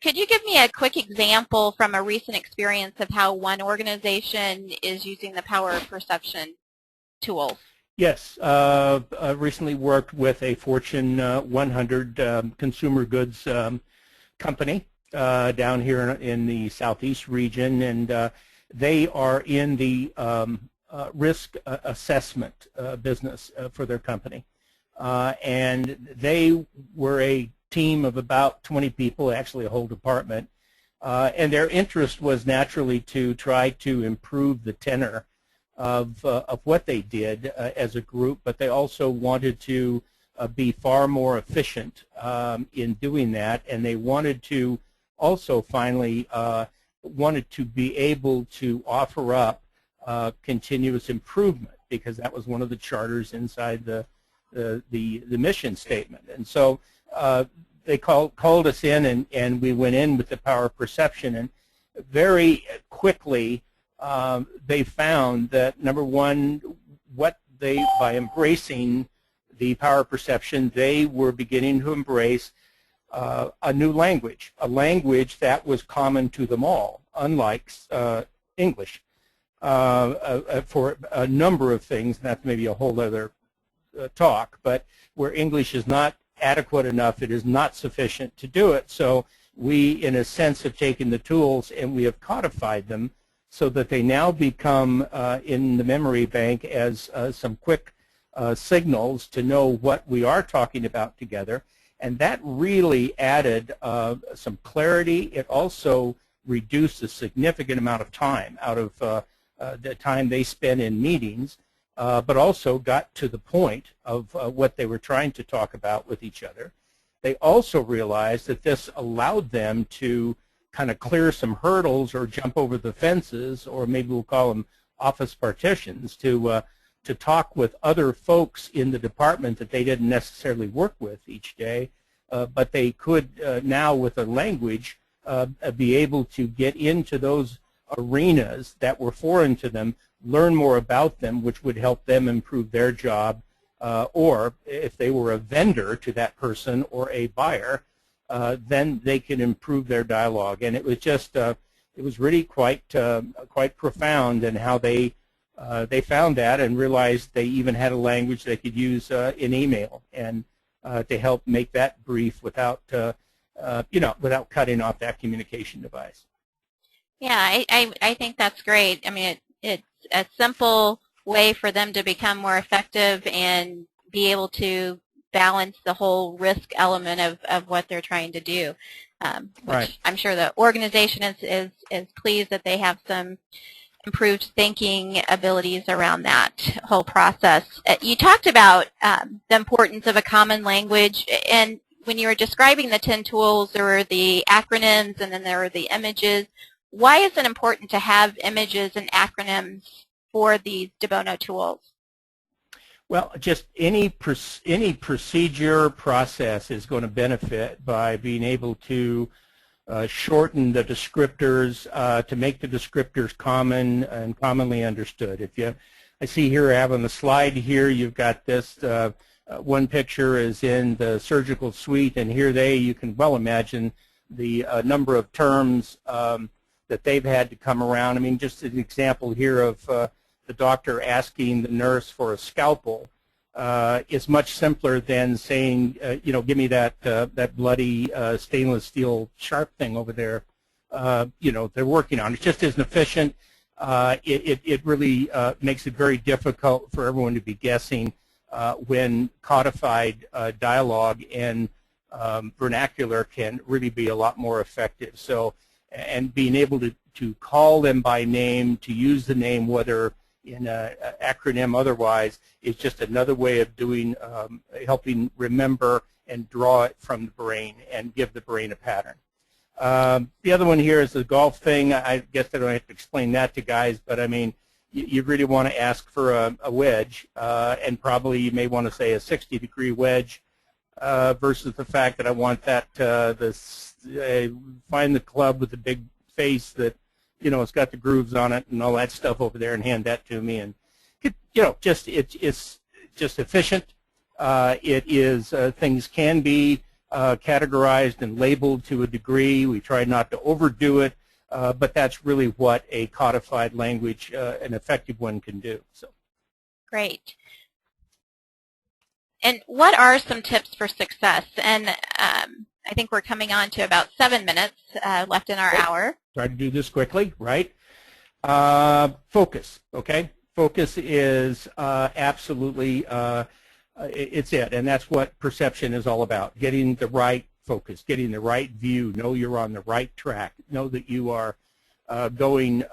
could you give me a quick example from a recent experience of how one organization is using the power of perception tools? Yes. I recently worked with a Fortune 100 consumer goods company down here in the southeast region, and they are in the risk assessment business for their company. And they were a team of about 20 people, actually a whole department, and their interest was naturally to try to improve the tenor of what they did as a group, but they also wanted to be far more efficient in doing that, and they wanted to also finally wanted to be able to offer up continuous improvement, because that was one of the charters inside the mission statement. And so they called us in, and we went in with the power of perception, and very quickly they found that, number one, by embracing the power of perception, they were beginning to embrace a new language, a language that was common to them all, unlike English, for a number of things. And that's maybe a whole other talk, but where English is not adequate enough, it is not sufficient to do it. So we, in a sense, have taken the tools and we have codified them so that they now become in the memory bank as some quick signals to know what we are talking about together. And that really added some clarity. It also reduced a significant amount of time out of the time they spent in meetings, but also got to the point of what they were trying to talk about with each other. They also realized that this allowed them to kind of clear some hurdles or jump over the fences, or maybe we'll call them office partitions, to talk with other folks in the department that they didn't necessarily work with each day, but they could now, with a language, be able to get into those arenas that were foreign to them, learn more about them, which would help them improve their job, or if they were a vendor to that person or a buyer, then they can improve their dialogue. And it was just, it was really quite profound in how they found that and realized they even had a language they could use in email, and to help make that brief without, without cutting off that communication device. Yeah, I think that's great. I mean, it's a simple way for them to become more effective and be able to balance the whole risk element of what they're trying to do. Which right. I'm sure the organization is pleased that they have some improved thinking abilities around that whole process. You talked about the importance of a common language, and when you were describing the 10 tools, there were the acronyms and then there were the images. Why is it important to have images and acronyms for these de Bono tools? Well, just any procedure process is going to benefit by being able to shorten the descriptors, to make the descriptors common and commonly understood. I see here, I have on the slide here, you've got this, one picture is in the surgical suite, and here you can well imagine the number of terms that they've had to come around. I mean, just an example here of the doctor asking the nurse for a scalpel is much simpler than saying, give me that bloody stainless steel sharp thing over there. They're working on it. It just isn't efficient. It really makes it very difficult for everyone to be guessing when codified dialogue and vernacular can really be a lot more effective. So, and being able to call them by name, to use the name, whether in an acronym otherwise, is just another way of doing, helping remember and draw it from the brain and give the brain a pattern. The other one here is the golf thing. I guess I don't have to explain that to guys, but I mean, you really want to ask for a wedge, and probably you may want to say a 60-degree wedge versus the fact that I want that, find the club with the big face that, it's got the grooves on it and all that stuff over there, and hand that to me. And, it's just efficient. It is, things can be categorized and labeled to a degree. We try not to overdo it, but that's really what a codified language, an effective one, can do. So, great. And what are some tips for success? And I think we're coming on to about 7 minutes left in our hour. Try to do this quickly, right? Focus, okay? Focus is absolutely, it's it, and that's what perception is all about, getting the right focus, getting the right view, know you're on the right track, know that you are going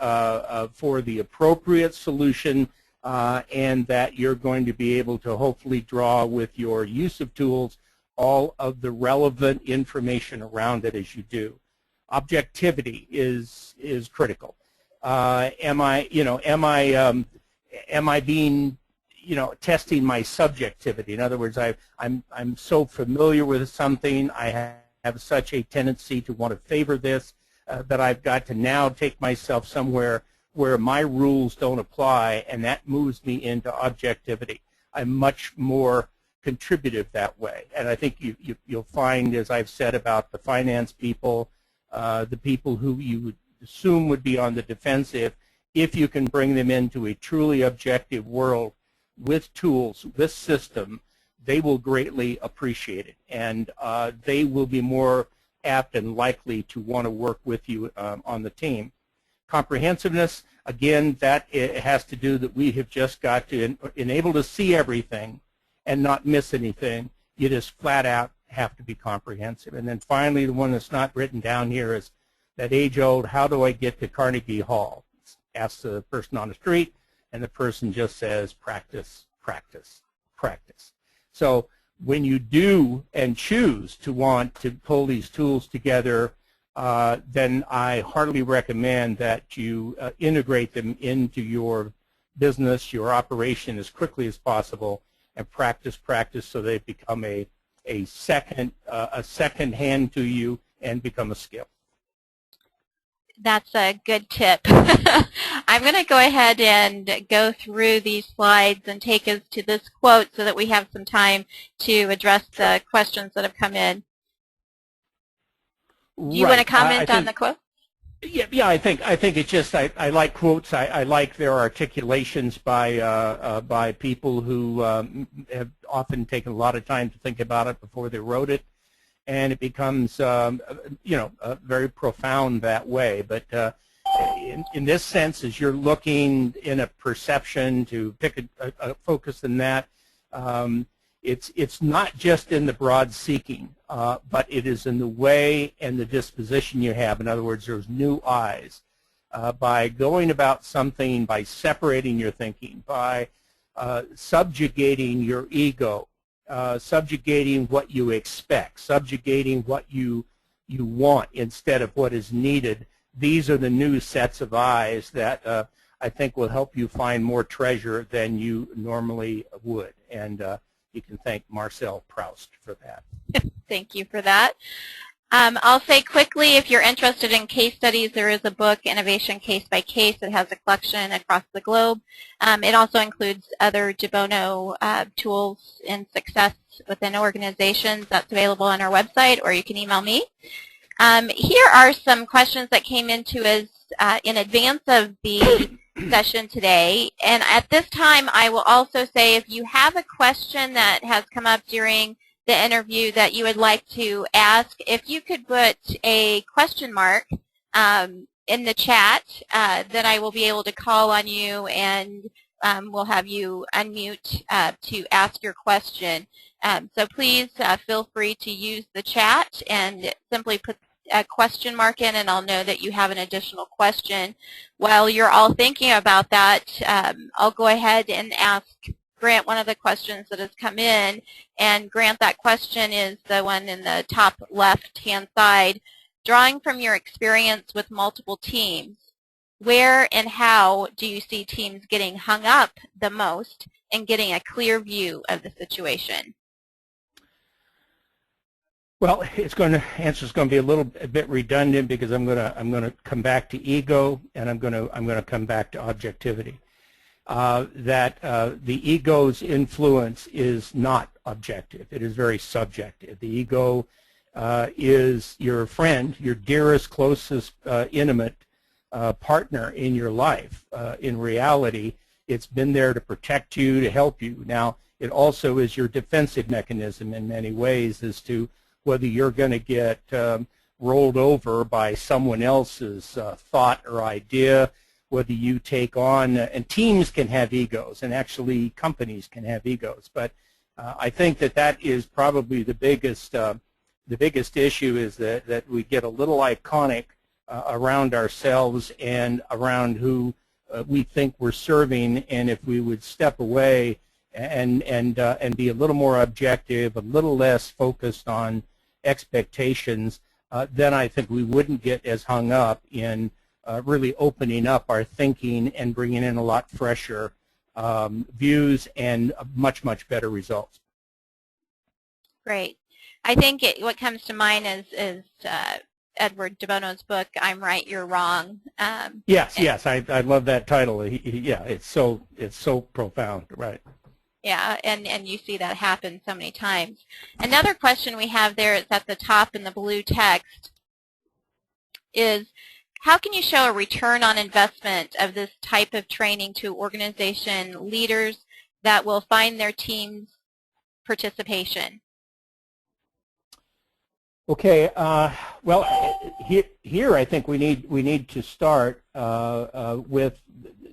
for the appropriate solution, and that you're going to be able to hopefully draw with your use of tools all of the relevant information around it as you do. Objectivity is critical. Am I being, testing my subjectivity? In other words, I'm so familiar with something, I have such a tendency to want to favor this that I've got to now take myself somewhere where my rules don't apply, and that moves me into objectivity. I'm much more contributive that way, and I think you'll find, as I've said about the finance people, the people who you would assume would be on the defensive, if you can bring them into a truly objective world with tools, with system, they will greatly appreciate it, and they will be more apt and likely to want to work with you on the team. Comprehensiveness, again, that it has to do that we have just got to enable to see everything and not miss anything. You just flat out have to be comprehensive. And then finally, the one that's not written down here is that age-old, how do I get to Carnegie Hall? Ask the person on the street, and the person just says, practice, practice, practice. So when you do and choose to want to pull these tools together, then I heartily recommend that you integrate them into your business, your operation, as quickly as possible, and practice, practice, so they become a second hand to you and become a skill. That's a good tip. I'm going to go ahead and go through these slides and take us to this quote so that we have some time to address the questions that have come in. Do you want to comment on the quote? Yeah. I think it's just I like quotes. I like their articulations by people who have often taken a lot of time to think about it before they wrote it, and it becomes very profound that way. But in this sense, as you're looking in a perception to pick a focus in that. It's not just in the broad seeking, but it is in the way and the disposition you have. In other words, there's new eyes. By going about something, by separating your thinking, by subjugating your ego, subjugating what you expect, subjugating what you want instead of what is needed, these are the new sets of eyes that I think will help you find more treasure than you normally would. And you can thank Marcel Proust for that. Thank you for that. I'll say quickly, if you're interested in case studies, there is a book, Innovation Case by Case, that has a collection across the globe. It also includes other de Bono tools in success within organizations. That's available on our website, or you can email me. Here are some questions that came into us in advance of the session today. And at this time, I will also say if you have a question that has come up during the interview that you would like to ask, if you could put a question mark in the chat, then I will be able to call on you and we'll have you unmute to ask your question. So please feel free to use the chat and simply put a question mark in, and I'll know that you have an additional question. While you're all thinking about that, I'll go ahead and ask Grant one of the questions that has come in. And Grant, that question is the one in the top left-hand side. Drawing from your experience with multiple teams, where and how do you see teams getting hung up the most and getting a clear view of the situation? Well, answer's going to be a bit redundant because I'm going to come back to ego, and I'm going to come back to objectivity. The ego's influence is not objective. It is very subjective. The ego is your friend, your dearest, closest, intimate partner in your life. In reality, it's been there to protect you, to help you. Now, it also is your defensive mechanism in many ways as to whether you're going to get rolled over by someone else's thought or idea, whether you take on, and teams can have egos, and actually companies can have egos, but I think that is probably the biggest issue, is that we get a little iconic around ourselves and around who we think we're serving, and if we would step away and be a little more objective, a little less focused on expectations, then I think we wouldn't get as hung up in really opening up our thinking and bringing in a lot fresher views and much, much better results. Great. I think what comes to mind is Edward de Bono's book, I'm Right, You're Wrong. Yes, I love that title. Yeah, it's so profound, right? Yeah, and you see that happen so many times. Another question we have there is at the top in the blue text is, how can you show a return on investment of this type of training to organization leaders that will find their team's participation? Okay. Well, here I think we need to start with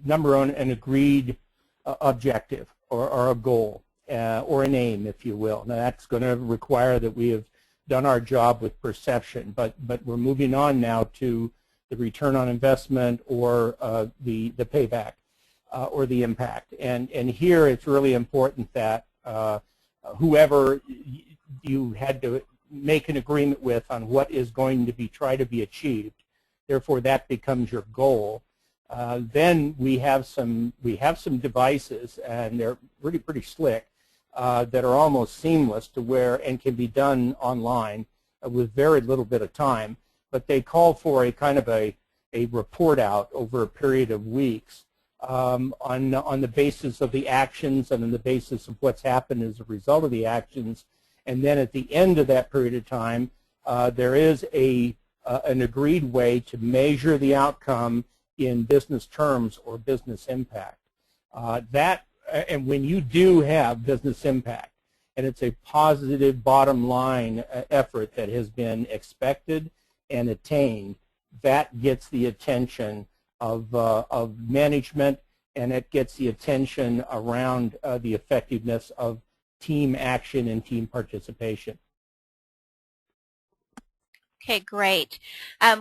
number one, an agreed objective or a goal or an aim, if you will. Now that's going to require that we have done our job with perception, but we're moving on now to the return on investment or the payback or the impact. And here it's really important that whoever you had to make an agreement with on what is going to be tried to be achieved, therefore that becomes your goal. Then we have some devices, and they're really pretty slick, that are almost seamless to where and can be done online with very little bit of time. But they call for a kind of a report out over a period of weeks on the basis of the actions and on the basis of what's happened as a result of the actions. And then at the end of that period of time, there is an agreed way to measure the outcome in business terms or business impact. And when you do have business impact, and it's a positive bottom line effort that has been expected and attained, that gets the attention of management, and it gets the attention around the effectiveness of team action and team participation. Okay, great.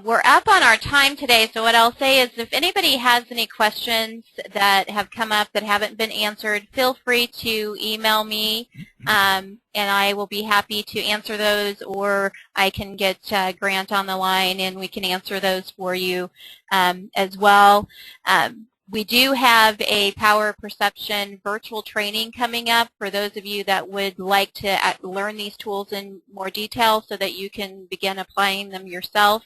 We're up on our time today, so what I'll say is if anybody has any questions that have come up that haven't been answered, feel free to email me, and I will be happy to answer those, or I can get Grant on the line and we can answer those for you as well. We do have a Power of Perception virtual training coming up for those of you that would like to learn these tools in more detail so that you can begin applying them yourself.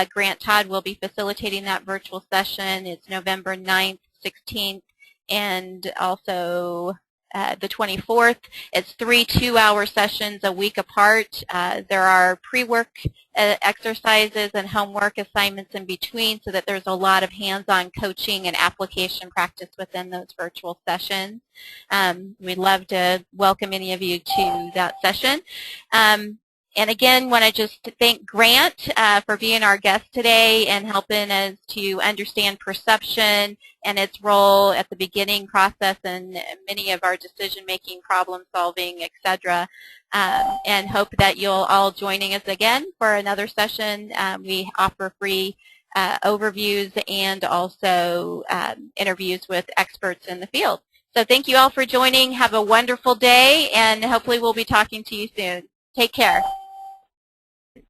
Grant Todd will be facilitating that virtual session. It's November 9th, 16th, and also the 24th. It's 3 two-hour sessions a week apart. There are pre-work exercises and homework assignments in between so that there's a lot of hands-on coaching and application practice within those virtual sessions. We'd love to welcome any of you to that session. And again, want to just thank Grant for being our guest today and helping us to understand perception and its role at the beginning process and many of our decision-making, problem-solving, etc. And hope that you'll all joining us again for another session. We offer free overviews and also interviews with experts in the field. So thank you all for joining. Have a wonderful day, and hopefully we'll be talking to you soon. Take care.